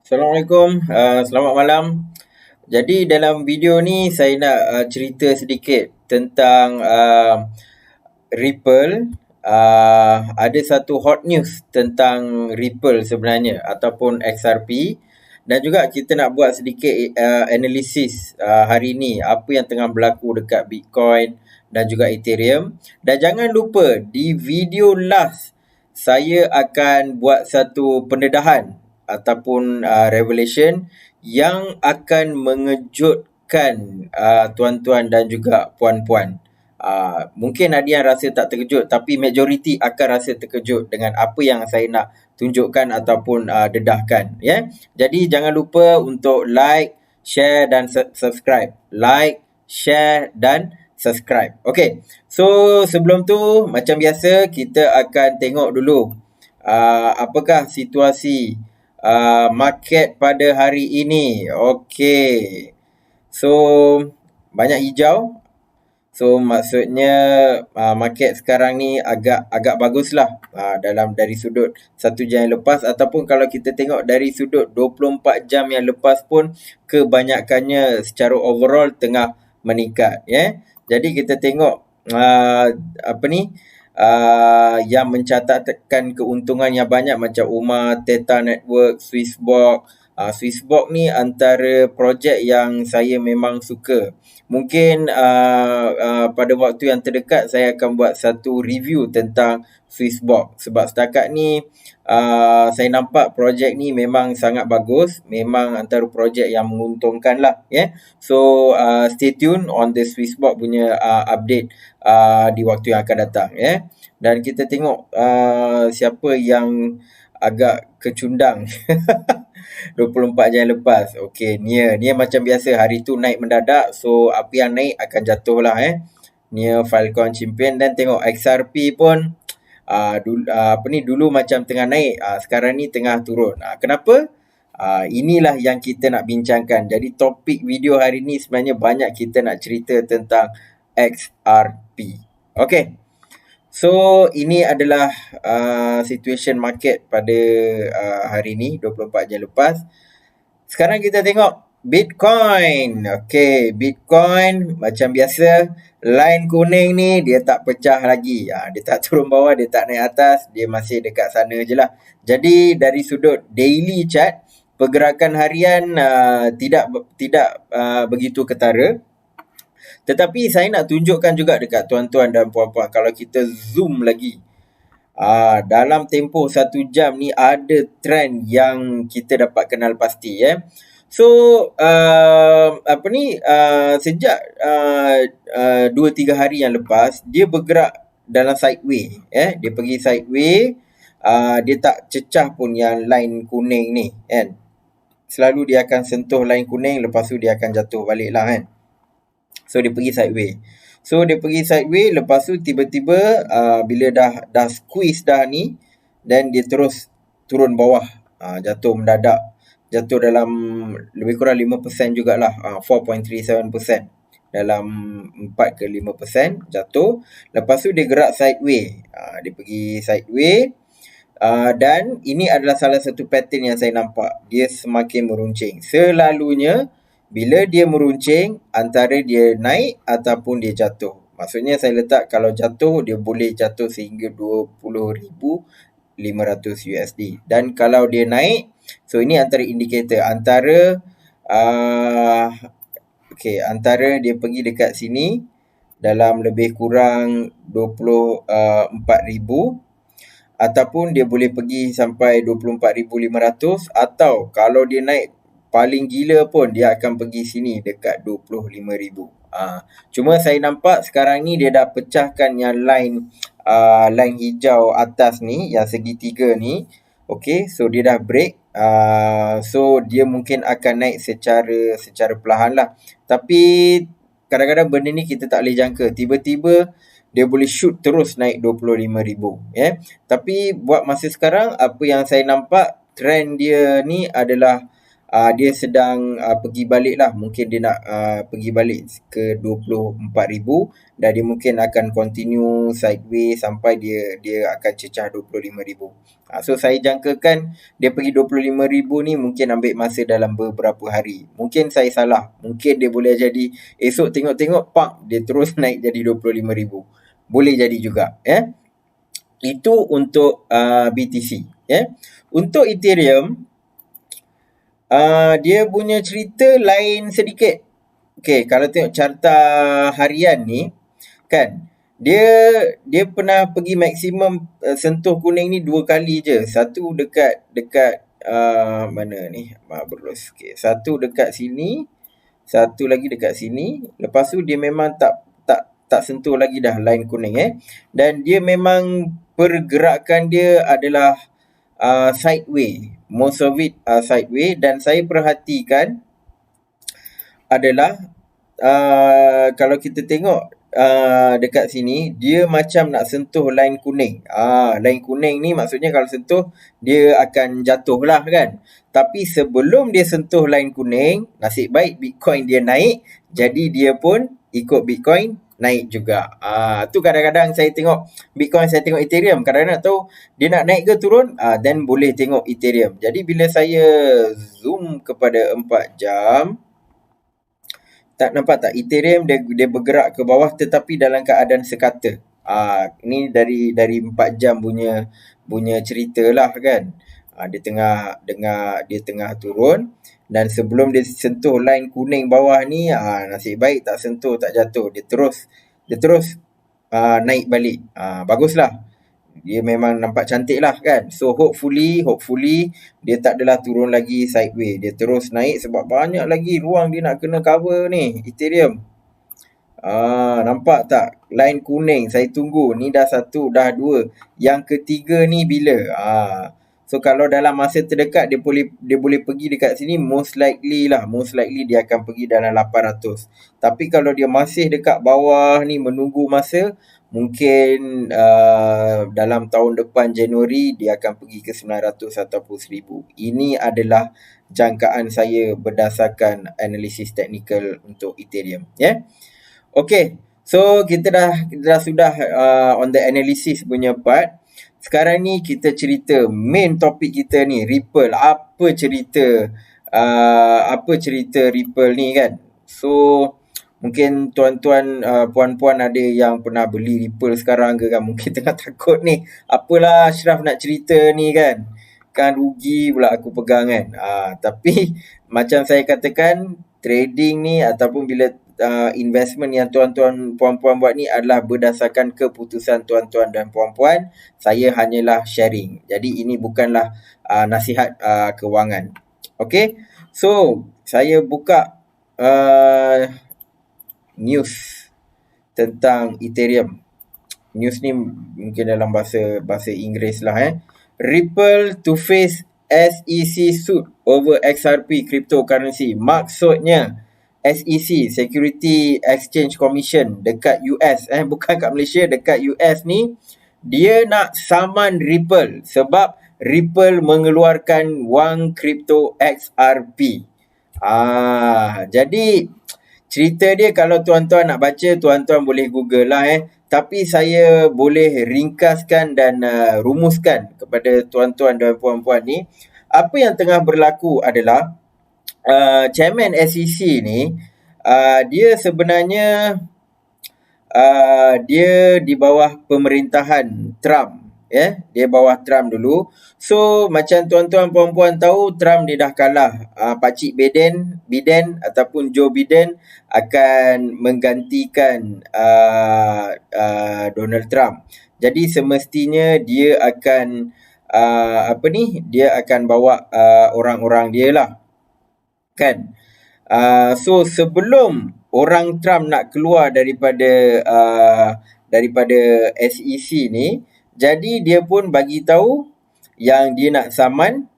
Assalamualaikum, selamat malam. Jadi dalam video ni saya nak cerita sedikit tentang Ripple. Ada satu hot news tentang Ripple sebenarnya ataupun XRP, dan juga kita nak buat sedikit analisis hari ni apa yang tengah berlaku dekat Bitcoin dan juga Ethereum. Dan jangan lupa di video last saya akan buat satu pendedahan ataupun revelation yang akan mengejutkan tuan-tuan dan juga puan-puan. Mungkin ada yang rasa tak terkejut, tapi majoriti akan rasa terkejut dengan apa yang saya nak tunjukkan ataupun dedahkan, ya. Jadi jangan lupa untuk like, share dan subscribe. Like, share dan subscribe. Okey. So sebelum tu macam biasa kita akan tengok dulu apakah situasi market pada hari ini. Okey. So banyak hijau. So maksudnya market sekarang ni agak baguslah dalam dari sudut 1 jam yang lepas, ataupun kalau kita tengok dari sudut 24 jam yang lepas pun kebanyakannya secara overall tengah meningkat, ya. Jadi kita tengok yang mencatatkan keuntungan yang banyak macam UMA, Theta Network, Swissborg. Swissborg ni antara projek yang saya memang suka. Mungkin pada waktu yang terdekat saya akan buat satu review tentang Swissborg, sebab setakat ni saya nampak projek ni memang sangat bagus, memang antara projek yang menguntungkan lah, ya. So stay tune on the Swissborg punya update di waktu yang akan datang, ya. Dan kita tengok siapa yang agak kecundang 24 jam lepas. Okey, Nia macam biasa hari tu naik mendadak, so apa yang naik akan jatuh lah, Nia Falcon Champion. Dan tengok XRP pun dulu macam tengah naik, sekarang ni tengah turun. Kenapa? Inilah yang kita nak bincangkan. Jadi topik video hari ni sebenarnya banyak kita nak cerita tentang XRP. Okey. So ini adalah situation market pada hari ni 24 jam lepas. Sekarang kita tengok Bitcoin. Okey, Bitcoin macam biasa, line kuning ni dia tak pecah lagi. Dia tak turun bawah, dia tak naik atas, dia masih dekat sana je lah. Jadi dari sudut daily chart, pergerakan harian tidak begitu ketara. Tetapi saya nak tunjukkan juga dekat tuan-tuan dan puan-puan, kalau kita zoom lagi, dalam tempoh 1 jam ni ada trend yang kita dapat kenal pasti, So sejak 2-3 hari yang lepas dia bergerak dalam sideway, dia pergi sideway, dia tak cecah pun yang line kuning ni, kan. Selalu dia akan sentuh line kuning, lepas tu dia akan jatuh balik lah, kan. So dia pergi sideway. Lepas tu tiba-tiba bila dah squeeze dah ni, dan dia terus turun bawah, jatuh mendadak, jatuh dalam lebih kurang 5% jugalah, 4.37%, dalam 4 ke 5% jatuh. Lepas tu dia gerak sideway, dia pergi sideway, dan ini adalah salah satu pattern yang saya nampak, dia semakin meruncing. Selalunya bila dia meruncing, antara dia naik ataupun dia jatuh. Maksudnya saya letak kalau jatuh, dia boleh jatuh sehingga 20,500 USD. Dan kalau dia naik, so ini antara indikator, antara dia pergi dekat sini dalam lebih kurang 24,000, ataupun dia boleh pergi sampai 24,500, atau kalau dia naik paling gila pun dia akan pergi sini dekat 25,000. Cuma saya nampak sekarang ni dia dah pecahkan yang line hijau atas ni, yang segitiga ni. Okey, so dia dah break. So dia mungkin akan naik secara perlahan lah. Tapi kadang-kadang benda ni kita tak boleh jangka. Tiba-tiba dia boleh shoot terus naik 25,000, Tapi buat masa sekarang, apa yang saya nampak, trend dia ni adalah dia sedang pergi balik lah. Mungkin dia nak pergi balik ke 24,000 dan dia mungkin akan continue sideways sampai dia akan cecah 25,000. So saya jangkakan dia pergi 25,000 ni mungkin ambil masa dalam beberapa hari. Mungkin saya salah. Mungkin dia boleh jadi esok tengok-tengok pak dia terus naik jadi 25,000. Boleh jadi juga, Itu untuk BTC, Untuk Ethereum, dia punya cerita lain sedikit. Okay, kalau tengok carta harian ni, kan, dia pernah pergi maksimum sentuh kuning ni 2 kali je. Satu dekat mana ni? Berus. Okay, satu dekat sini, satu lagi dekat sini. Lepas tu dia memang tak sentuh lagi dah line kuning, Dan dia memang pergerakan dia adalah sideway. Most of it sideway, dan saya perhatikan adalah kalau kita tengok dekat sini dia macam nak sentuh line kuning. Line kuning ni maksudnya kalau sentuh dia akan jatuh lah, kan. Tapi sebelum dia sentuh line kuning, nasib baik Bitcoin dia naik, jadi dia pun ikut Bitcoin naik juga. Tu kadang-kadang saya tengok Bitcoin, saya tengok Ethereum, kadang-kadang nak tahu dia nak naik ke turun, then boleh tengok Ethereum. Jadi bila saya zoom kepada 4 jam, tak nampak tak Ethereum dia bergerak ke bawah tetapi dalam keadaan sekata. Ni dari 4 jam punya cerita lah, kan. Dia tengah turun, dan sebelum dia sentuh line kuning bawah ni, nasib baik tak sentuh, tak jatuh. Dia terus naik balik. Baguslah. Dia memang nampak cantik lah, kan. So hopefully dia tak adalah turun lagi sideways. Dia terus naik sebab banyak lagi ruang dia nak kena cover ni Ethereum. Nampak tak line kuning? Saya tunggu. Ni dah 1, dah 2. Yang ketiga ni bila? So kalau dalam masa terdekat dia boleh pergi dekat sini, most likely dia akan pergi dalam 800. Tapi kalau dia masih dekat bawah ni menunggu masa, mungkin dalam tahun depan Januari dia akan pergi ke 900 ataupun 1000. Ini adalah jangkaan saya berdasarkan analisis teknikal untuk Ethereum, Okay, so kita dah sudah on the analysis punya part. Sekarang ni kita cerita main topik kita ni, Ripple. Apa cerita Ripple ni, kan? So mungkin tuan-tuan, puan-puan ada yang pernah beli Ripple sekarang ke, kan? Mungkin tengah takut ni. Apalah Ashraf nak cerita ni, kan? Kan rugi pula aku pegang, kan? Tapi macam saya katakan, trading ni ataupun bila investment yang tuan-tuan puan-puan buat ni adalah berdasarkan keputusan tuan-tuan dan puan-puan. Saya hanyalah sharing. Jadi ini bukanlah nasihat kewangan. Okay, so saya buka news tentang Ethereum. News ni mungkin dalam bahasa Inggeris lah, Ripple to face SEC suit over XRP cryptocurrency. Maksudnya SEC, Security Exchange Commission dekat US, bukan kat Malaysia, dekat US ni, dia nak saman Ripple sebab Ripple mengeluarkan wang kripto XRP. Jadi cerita dia kalau tuan-tuan nak baca, tuan-tuan boleh Google lah, tapi saya boleh ringkaskan dan rumuskan kepada tuan-tuan dan puan-puan ni. Apa yang tengah berlaku adalah Chairman SEC ni, dia sebenarnya dia di bawah pemerintahan Trump, dia bawah Trump dulu. So macam tuan-tuan puan-puan tahu, Trump dia dah kalah. Pakcik Biden ataupun Joe Biden akan menggantikan Donald Trump. Jadi semestinya dia akan dia akan bawa orang-orang dia lah, kan. So sebelum orang Trump nak keluar daripada SEC ni, jadi dia pun bagi tahu yang dia nak saman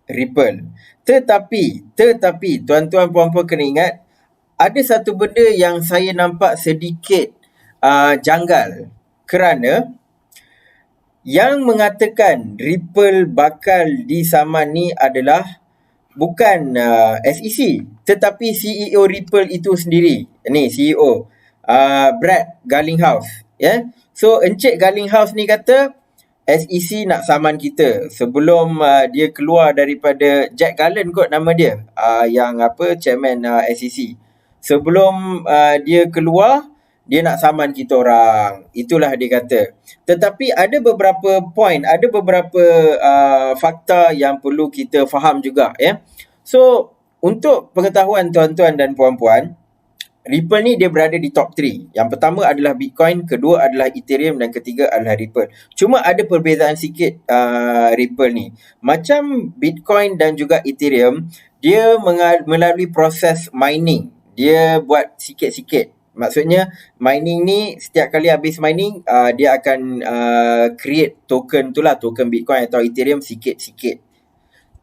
Ripple. Tetapi tuan-tuan puan-puan kena ingat, ada satu benda yang saya nampak sedikit janggal, kerana yang mengatakan Ripple bakal disaman ni adalah bukan SEC, tetapi CEO Ripple itu sendiri. Ni CEO Brad Garlinghouse, ya. So Encik Garlinghouse ni kata SEC nak saman kita sebelum dia keluar daripada Jack Garland kot nama dia, yang chairman SEC. Sebelum dia keluar, dia nak saman kita orang. Itulah dia kata. Tetapi ada beberapa point, ada beberapa fakta yang perlu kita faham juga, ya. So untuk pengetahuan tuan-tuan dan puan-puan, Ripple ni dia berada di top 3. Yang pertama adalah Bitcoin, kedua adalah Ethereum dan ketiga adalah Ripple. Cuma ada perbezaan sikit Ripple ni. Macam Bitcoin dan juga Ethereum, dia melalui proses mining. Dia buat sikit-sikit. Maksudnya mining ni setiap kali habis mining, dia akan create token tu lah, token Bitcoin atau Ethereum sikit-sikit.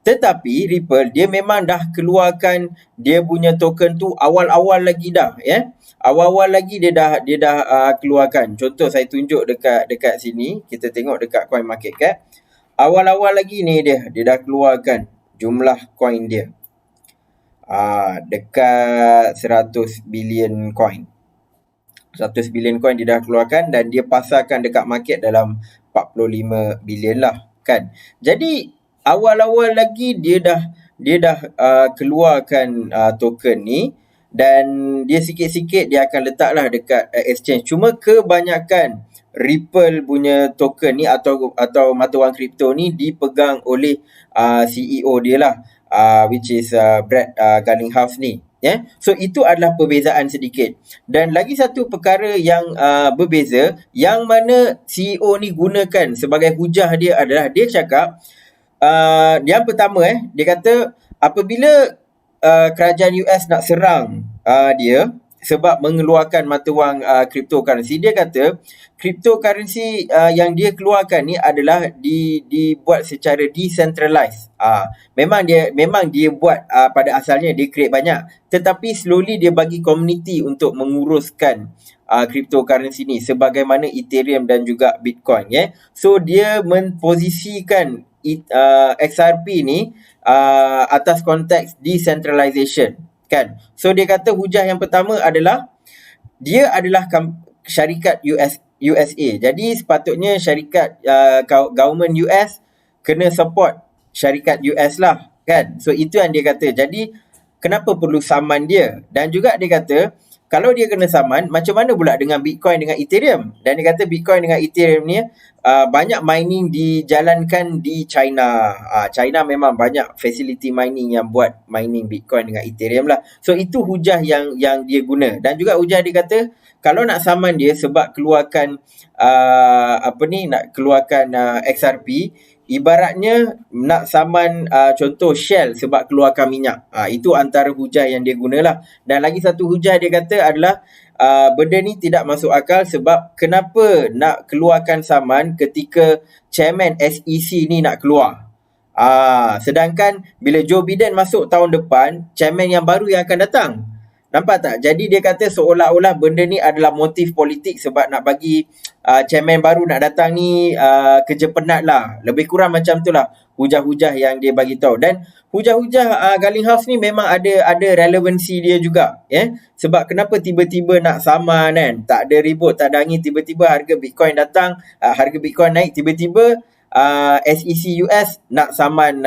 Tetapi Ripple dia memang dah keluarkan dia punya token tu awal-awal lagi dah, ya. Awal-awal lagi dia dah keluarkan. Contoh saya tunjuk dekat sini, kita tengok dekat coin market cap. Awal-awal lagi ni dia dah keluarkan jumlah coin dia. Dekat 100 billion coin. 100 billion coin dia dah keluarkan dan dia pasarkan dekat market dalam 45 billion lah, kan. Jadi awal-awal lagi dia dah keluarkan token ni dan dia sikit-sikit dia akan letaklah dekat exchange. Cuma kebanyakan Ripple punya token ni atau mata wang kripto ni dipegang oleh CEO dia lah, which is Brad Garlinghouse ni. Yeah. So itu adalah perbezaan sedikit. Dan lagi satu perkara yang berbeza, yang mana CEO ni gunakan sebagai hujah dia adalah dia cakap, yang pertama dia kata apabila kerajaan US nak serang dia sebab mengeluarkan mata wang cryptocurrency, dia kata cryptocurrency yang dia keluarkan ni adalah dibuat secara decentralized. Memang dia buat pada asalnya dia create banyak, tetapi slowly dia bagi community untuk menguruskan cryptocurrency ni sebagaimana Ethereum dan juga Bitcoin, ya. So dia memposisikan XRP ni atas konteks decentralization, kan. So dia kata hujah yang pertama adalah dia adalah syarikat USA. Jadi sepatutnya syarikat government US kena support syarikat US lah, kan. So itu yang dia kata. Jadi kenapa perlu saman dia? Dan juga dia kata kalau dia kena saman, macam mana pula dengan Bitcoin dengan Ethereum? Dan dia kata Bitcoin dengan Ethereum ni banyak mining dijalankan di China. China memang banyak facility mining yang buat mining Bitcoin dengan Ethereum lah. So itu hujah yang dia guna. Dan juga hujah dia kata kalau nak saman dia sebab keluarkan nak keluarkan XRP, ibaratnya nak saman contoh Shell sebab keluarkan minyak. Itu antara hujah yang dia gunalah. Dan lagi satu hujah dia kata adalah benda ni tidak masuk akal sebab kenapa nak keluarkan saman ketika chairman SEC ni nak keluar. Sedangkan bila Joe Biden masuk tahun depan, chairman yang baru yang akan datang. Nampak tak? Jadi dia kata seolah-olah benda ni adalah motif politik sebab nak bagi chairman baru nak datang ni kerja penat lah. Lebih kurang macam tu lah hujah-hujah yang dia bagi tahu. Dan hujah-hujah Garlinghouse ni memang ada relevansi dia juga, ya. Sebab kenapa tiba-tiba nak saman, kan? Tak ada ribut, tak ada angin, tiba-tiba harga Bitcoin datang, harga Bitcoin naik, tiba-tiba SEC US nak saman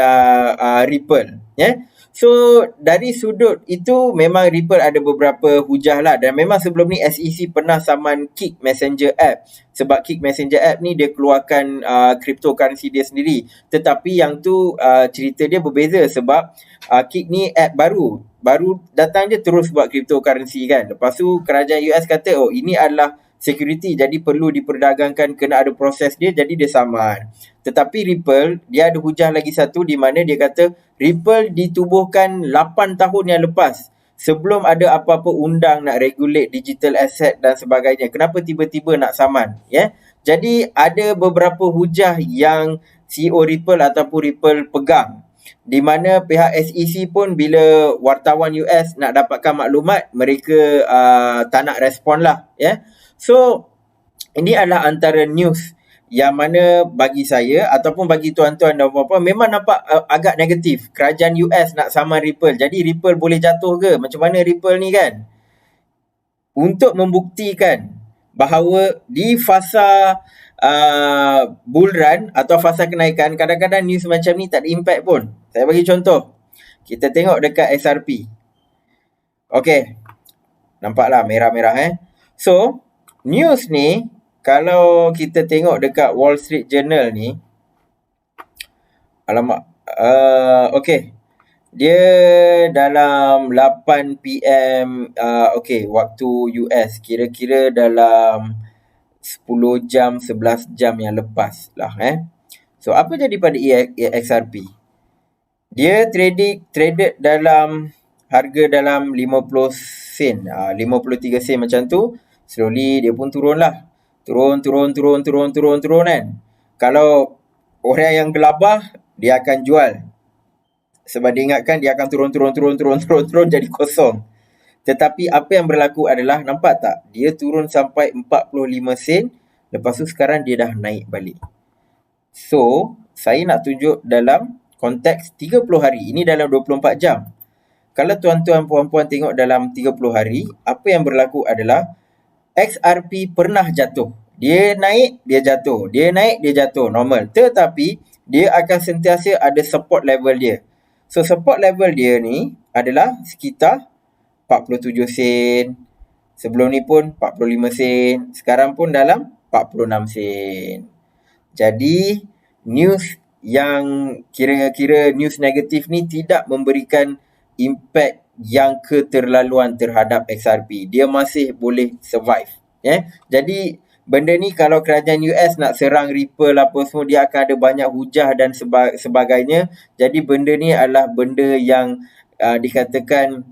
Ripple, ya. So dari sudut itu memang Ripple ada beberapa hujah lah. Dan memang sebelum ni SEC pernah saman Kik Messenger app. Sebab Kik Messenger app ni dia keluarkan cryptocurrency dia sendiri. Tetapi yang tu cerita dia berbeza sebab Kik ni app baru datang je terus buat cryptocurrency, kan. Lepas tu kerajaan US kata ini adalah security, jadi perlu diperdagangkan, kena ada proses dia, jadi dia saman. Tetapi Ripple dia ada hujah lagi satu di mana dia kata Ripple ditubuhkan 8 tahun yang lepas sebelum ada apa-apa undang nak regulate digital asset dan sebagainya. Kenapa tiba-tiba nak saman, ya? Jadi ada beberapa hujah yang CEO Ripple ataupun Ripple pegang, di mana pihak SEC pun bila wartawan US nak dapatkan maklumat, mereka tak nak respon lah, ya. So ini adalah antara news yang mana bagi saya ataupun bagi tuan-tuan dan puan-puan memang nampak agak negatif. Kerajaan US nak saman Ripple. Jadi Ripple boleh jatuh ke? Macam mana Ripple ni kan? Untuk membuktikan bahawa di fasa bull run atau fasa kenaikan, kadang-kadang news macam ni tak ada impact pun. Saya bagi contoh. Kita tengok dekat XRP. Okey. Nampaklah merah-merah So, news ni kalau kita tengok dekat Wall Street Journal ni, alamak, okey. Dia dalam 8 PM okey, waktu US, kira-kira dalam 10 jam 11 jam yang lepas lah So apa jadi pada XRP? Dia traded dalam harga dalam 50 sen, 53 sen macam tu. Slowly dia pun turun lah. Turun kan. Kalau orang yang gelabah, dia akan jual. Sebab dia ingatkan dia akan turun jadi kosong. Tetapi apa yang berlaku adalah, nampak tak? Dia turun sampai 45 sen. Lepas tu sekarang dia dah naik balik. So, saya nak tunjuk dalam konteks 30 hari. Ini dalam 24 jam. Kalau tuan-tuan puan-puan tengok dalam 30 hari, apa yang berlaku adalah XRP pernah jatuh. Dia naik, dia jatuh. Dia naik, dia jatuh. Normal. Tetapi, dia akan sentiasa ada support level dia. So, support level dia ni adalah sekitar 47 sen. Sebelum ni pun 45 sen. Sekarang pun dalam 46 sen. Jadi, news yang kira-kira news negatif ni tidak memberikan impact yang keterlaluan terhadap XRP. Dia masih boleh survive. Jadi, benda ni kalau kerajaan US nak serang Ripple apa semua, dia akan ada banyak hujah dan sebagainya. Jadi, benda ni adalah benda yang dikatakan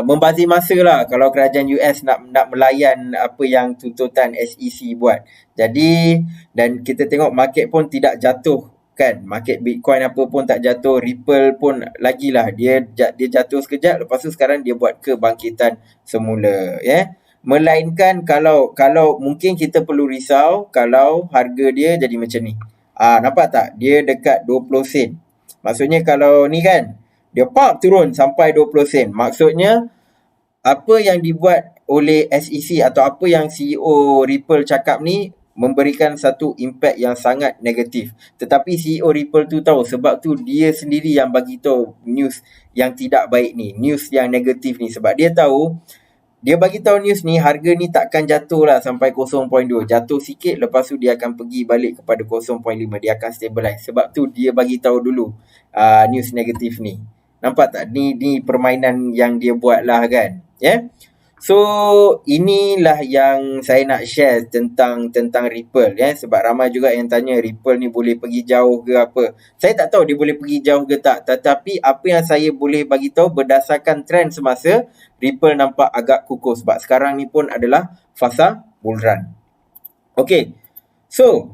membazir masa lah kalau kerajaan US nak melayan apa yang tuntutan SEC buat. Jadi, dan kita tengok market pun tidak jatuh kan. Market Bitcoin apa pun tak jatuh. Ripple pun lagilah. Dia jatuh sekejap. Lepas tu sekarang dia buat kebangkitan semula. Melainkan kalau mungkin kita perlu risau kalau harga dia jadi macam ni. Nampak tak? Dia dekat 20 sen. Maksudnya kalau ni kan, dia turun sampai 20 sen. Maksudnya, apa yang dibuat oleh SEC atau apa yang CEO Ripple cakap ni memberikan satu impact yang sangat negatif. Tetapi CEO Ripple tu tahu, sebab tu dia sendiri yang bagi tahu news yang tidak baik ni, news yang negatif ni. Sebab dia tahu, dia bagi tahu news ni, harga ni takkan jatuh lah sampai 0.2. Jatuh sikit, lepas tu dia akan pergi balik kepada 0.5. Dia akan stabilize. Sebab tu dia bagi tahu dulu news negatif ni. Nampak tak? Ni permainan yang dia buat lah kan. So, inilah yang saya nak share tentang Ripple. Sebab ramai juga yang tanya, Ripple ni boleh pergi jauh ke apa. Saya tak tahu dia boleh pergi jauh ke tak. Tetapi apa yang saya boleh bagi tahu berdasarkan trend semasa, Ripple nampak agak kukuh. Sebab sekarang ni pun adalah fasa bull run. Okay. So,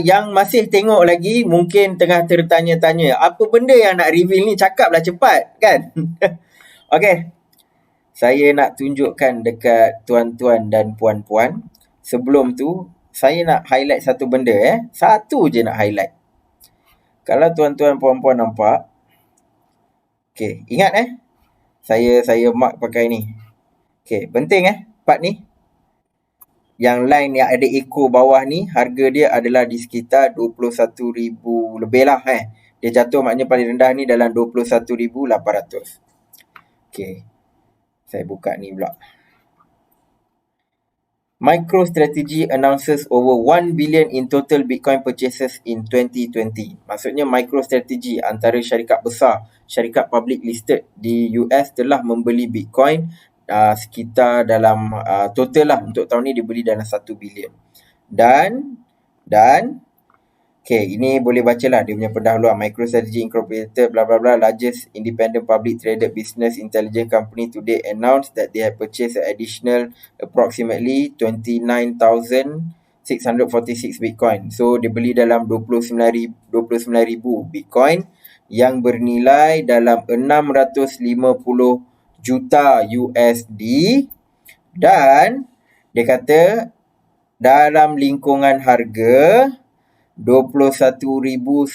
yang masih tengok lagi mungkin tengah tertanya-tanya, apa benda yang nak reveal ni, cakaplah cepat kan. Okay, saya nak tunjukkan dekat tuan-tuan dan puan-puan. Sebelum tu, saya nak highlight satu benda Satu je nak highlight. Kalau tuan-tuan puan-puan nampak, okay, ingat saya mark pakai ni. Okay, penting part ni. Yang line yang ada echo bawah ni, harga dia adalah di sekitar 21,000 lebih lah Dia jatuh maknanya paling rendah ni dalam 21,800. Okay, saya buka ni pula. MicroStrategy announces over 1 billion in total Bitcoin purchases in 2020. Maksudnya MicroStrategy, antara syarikat besar, syarikat public listed di US, telah membeli Bitcoin sekitar dalam total lah untuk tahun ni dibeli dalam 1 bilion. Dan okay, ini boleh bacalah dia punya pendahuluan. MicroStrategy Incorporated bla bla bla, largest independent public traded business intelligence company today announced that they have purchased an additional approximately 29,646 Bitcoin. So dia beli dalam 29,000 Bitcoin yang bernilai dalam 650 juta USD, dan dia kata dalam lingkungan harga $21,925.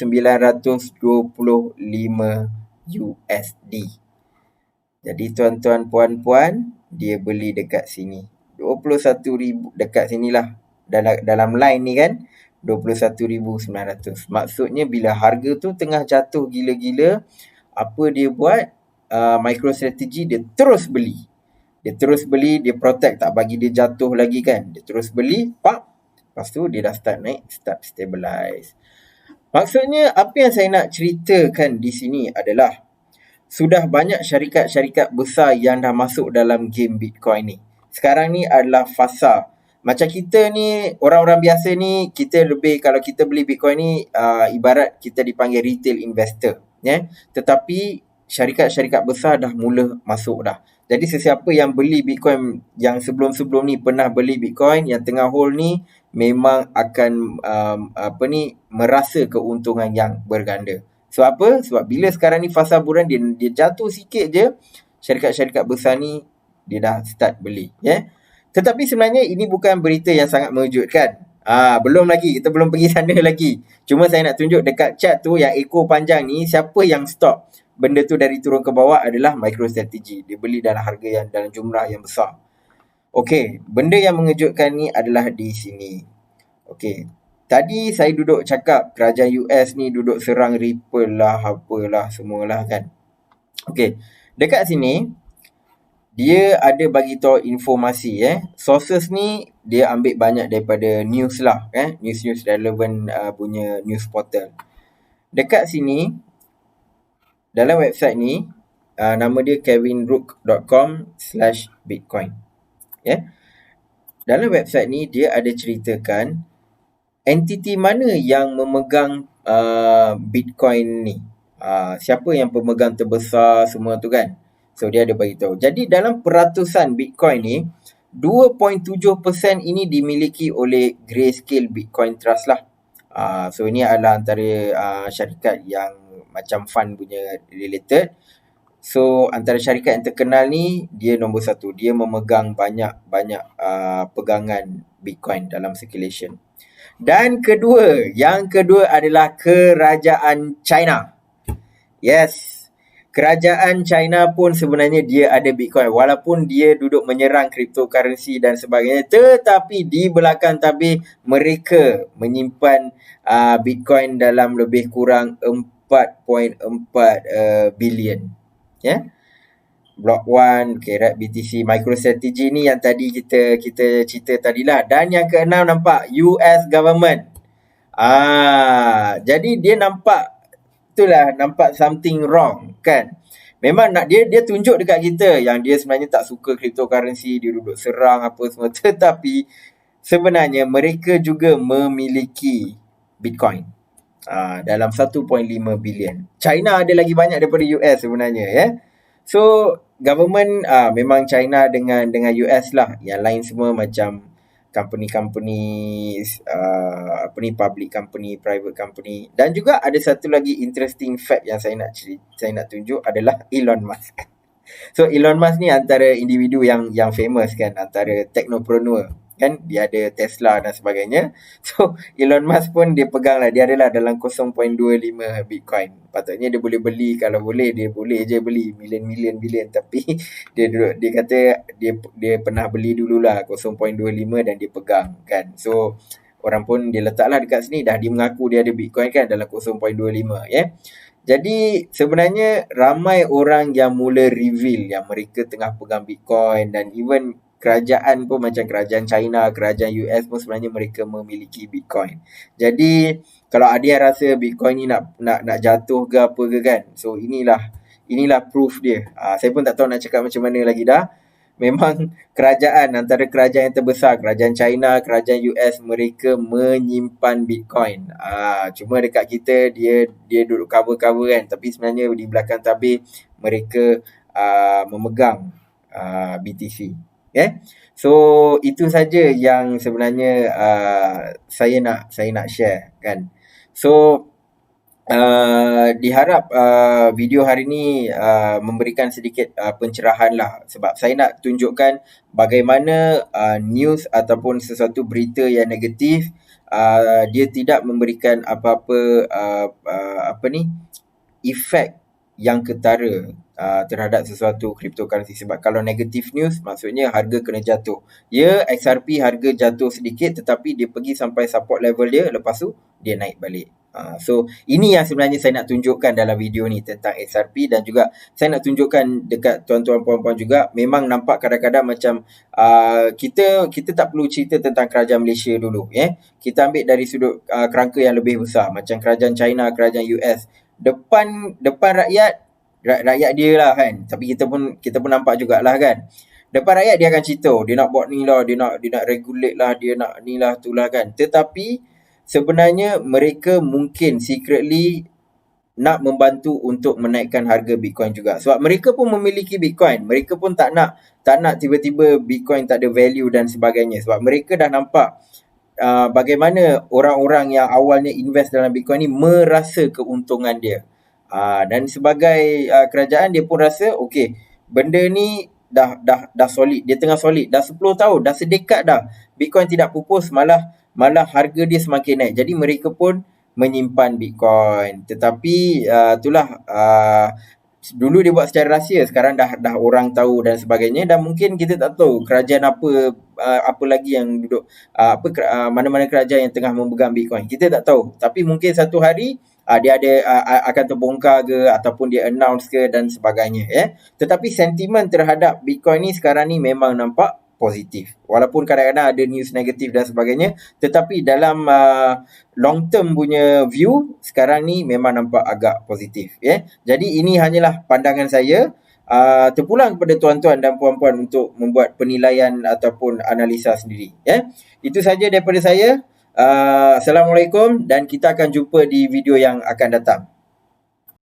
Jadi tuan-tuan puan-puan, dia beli dekat sini. 21,000 dekat sinilah. Dalam line ni kan 21,900. Maksudnya bila harga tu tengah jatuh gila-gila, apa dia buat? MicroStrategy dia terus beli. Dia terus beli, dia protect, tak bagi dia jatuh lagi kan. Dia terus beli, pak. Lepas tu dia dah start naik, start stabilize. Maksudnya apa yang saya nak ceritakan di sini adalah sudah banyak syarikat-syarikat besar yang dah masuk dalam game Bitcoin ni. Sekarang ni adalah fasa. Macam kita ni, orang-orang biasa ni, kita lebih, kalau kita beli Bitcoin ni, ibarat kita dipanggil retail investor. Tetapi syarikat-syarikat besar dah mula masuk dah. Jadi sesiapa yang beli Bitcoin, yang sebelum-sebelum ni pernah beli Bitcoin, yang tengah hold ni, memang akan merasa keuntungan yang berganda. Sebab apa? Sebab bila sekarang ni fasa buran, dia jatuh sikit je, syarikat-syarikat besar ni dia dah start beli. Tetapi sebenarnya ini bukan berita yang sangat mengejutkan. Belum lagi, kita belum pergi sana lagi. Cuma saya nak tunjuk dekat chart tu yang ekor panjang ni, siapa yang stop benda tu dari turun ke bawah adalah MicroStrategy. Dia beli dalam harga yang dalam jumlah yang besar. Okey, benda yang mengejutkan ni adalah di sini. Okey. Tadi saya duduk cakap kerajaan US ni duduk serang Ripple lah, apalah semualah kan. Okey. Dekat sini dia ada bagi tahu informasi Sources ni dia ambil banyak daripada news lah news relevant punya news portal. Dekat sini dalam website ni nama dia kevinrook.com/bitcoin. Dalam website ni dia ada ceritakan entiti mana yang memegang Bitcoin ni. Siapa yang pemegang terbesar semua tu kan. So dia ada bagi tahu. Jadi dalam peratusan Bitcoin ni 2.7% ini dimiliki oleh Grayscale Bitcoin Trust lah. So ini adalah antara syarikat yang macam fund punya related. So antara syarikat yang terkenal ni dia nombor satu. Dia memegang banyak pegangan Bitcoin dalam circulation. Dan yang kedua adalah kerajaan China. Yes. Kerajaan China pun sebenarnya dia ada Bitcoin. Walaupun dia duduk menyerang cryptocurrency dan sebagainya. Tetapi di belakang tabir mereka menyimpan Bitcoin dalam lebih kurang 4.4 bilion. Block 1, Rat BTC, MicroStrategy ni yang tadi kita cerita tadilah. Dan yang keenam nampak US government. Jadi dia nampak something wrong kan. Memang nak dia tunjuk dekat kita yang dia sebenarnya tak suka cryptocurrency, dia duduk serang apa semua. Tetapi sebenarnya mereka juga memiliki Bitcoin. Dalam 1.5 bilion. China ada lagi banyak daripada US sebenarnya So government memang China dengan US lah. Yang lain semua macam company public company, private company. Dan juga ada satu lagi interesting fact yang saya nak tunjuk adalah Elon Musk. So Elon Musk ni antara individu yang famous kan, antara technopreneur kan, dia ada Tesla dan sebagainya. So Elon Musk pun dia pegang lah, dia adalah dalam 0.25 Bitcoin. Patutnya dia boleh beli, kalau boleh dia boleh je beli bilion, tapi dia kata dia pernah beli dululah 0.25 dan dia pegang kan. So orang pun dia letaklah dekat sini, dah dia mengaku dia ada Bitcoin kan dalam 0.25 Jadi sebenarnya ramai orang yang mula reveal yang mereka tengah pegang Bitcoin, dan even kerajaan pun macam kerajaan China, kerajaan US pun sebenarnya mereka memiliki Bitcoin. Jadi kalau ada yang rasa Bitcoin ni nak jatuh ke apa ke kan. So inilah proof dia. Saya pun tak tahu nak cakap macam mana lagi dah. Memang antara kerajaan yang terbesar, kerajaan China, kerajaan US, mereka menyimpan Bitcoin. Cuma dekat kita dia duduk cover-cover kan, tapi sebenarnya di belakang tabir mereka memegang BTC. So itu saja yang sebenarnya saya nak share kan. So diharap video hari ni memberikan sedikit pencerahan lah, sebab saya nak tunjukkan bagaimana news ataupun sesuatu berita yang negatif dia tidak memberikan apa-apa efek yang ketara terhadap sesuatu cryptocurrency. Sebab kalau negative news, maksudnya harga kena jatuh. Ya, XRP harga jatuh sedikit, tetapi dia pergi sampai support level dia, lepas tu dia naik balik. So ini yang sebenarnya saya nak tunjukkan dalam video ni tentang XRP, dan juga saya nak tunjukkan dekat tuan-tuan puan-puan juga, memang nampak kadang-kadang macam kita tak perlu cerita tentang kerajaan Malaysia dulu, kita ambil dari sudut kerangka yang lebih besar, macam kerajaan China, kerajaan US. Depan rakyat dia lah kan, tapi kita pun nampak jugalah kan, depan rakyat dia akan cerita dia nak buat ni lah, dia nak regulate lah, dia nak ni lah tu lah kan. Tetapi sebenarnya mereka mungkin secretly nak membantu untuk menaikkan harga Bitcoin juga, sebab mereka pun memiliki Bitcoin. Mereka pun tak nak tiba-tiba Bitcoin tak ada value dan sebagainya, sebab mereka dah nampak bagaimana orang-orang yang awalnya invest dalam Bitcoin ni merasa keuntungan dia. Dan sebagai kerajaan, dia pun rasa okey, benda ni dah solid, dia tengah solid dah 10 tahun, dah sedekad dah Bitcoin tidak pupus, malah harga dia semakin naik. Jadi mereka pun menyimpan Bitcoin. Tetapi itulah, dulu dia buat secara rahsia, sekarang dah orang tahu dan sebagainya, dan mungkin kita tak tahu kerajaan apa lagi yang duduk, mana-mana kerajaan yang tengah memegang Bitcoin, kita tak tahu. Tapi mungkin satu hari dia ada akan terbongkar ke, ataupun dia announce ke dan sebagainya, Tetapi sentimen terhadap Bitcoin ni sekarang ni memang nampak positif, walaupun kadang-kadang ada news negatif dan sebagainya. Tetapi dalam long term punya view, sekarang ni memang nampak agak positif, Jadi ini hanyalah pandangan saya, terpulang kepada tuan-tuan dan puan-puan untuk membuat penilaian ataupun analisa sendiri, Itu saja daripada saya. Assalamualaikum, dan kita akan jumpa di video yang akan datang.